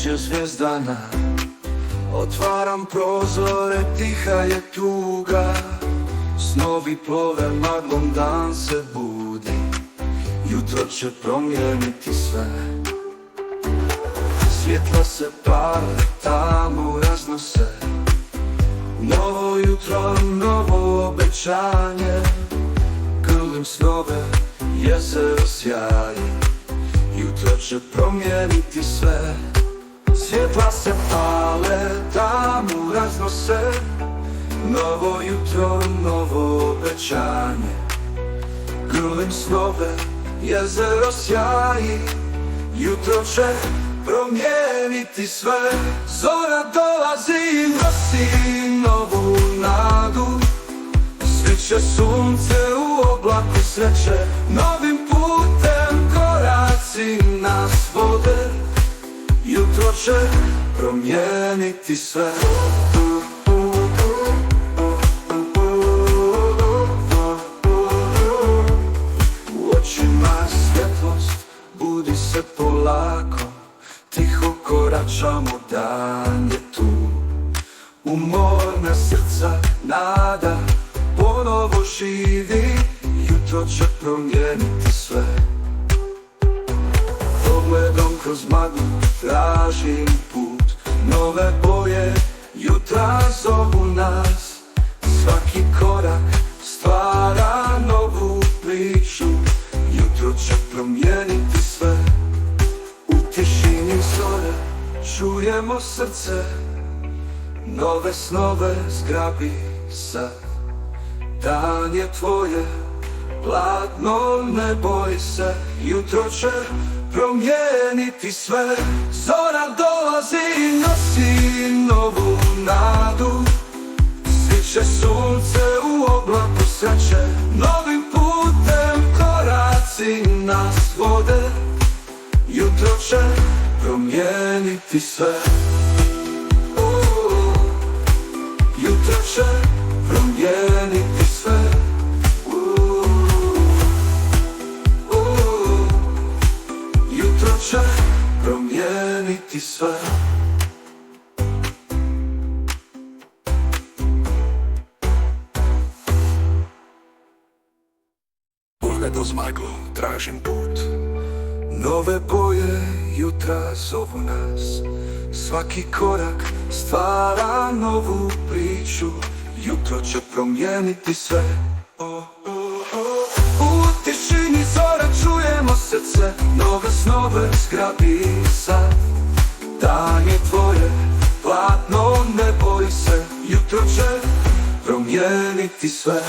noć je zvijezdana, otvaram prozore, tiha je tuga. Snovi plove maglom, dan se budi, jutro će promijeniti sve. Svjetla se pale, tamo raznose, novo jutro, novo obećanje. Grlim snove, jezero sjaji, jutro će promijeniti sve. Svjetla se pale, tamo raznose, novo jutro, novo obećanje. Grlim snove, jezero sjaji, jutro će promijeniti sve. Zora dolazi i nosi novu nadu, sviće sunce u oblaku sreće. Novim putem koraci nas vode, jutro će promijeniti sve. U očima svjetlost, budi se polako, tiho koračamo, dan je tu. Umorna srca, nada ponovo živi, jutro će promijeniti sve. Pogledom kroz maglu tražim put, nove boje jutra zovu nas. Svaki korak stvara novu priču, jutro će promijeniti sve. U tišini zore čujemo srce, nove snove zgrabi sad. Dan je tvoje, hladno, ne boj se, jutro će promijeniti sve. Zora dolazi i nosi novu nadu, sviće sunce u oblaku sreće. Novim putem koraci nas vode, jutro će promijeniti sve. Jutro će promijeniti sve. Jutro će promijeniti sve. Pogledom uz maglu tražim put, nove boje jutra zovu nas. Svaki korak stvara novu priču, jutro će promijeniti sve. U tišini zora čujemo srce, nove snove zgrabi sad. Dan je tvoje, hladno, ne boj se, jutro će promijeniti sve.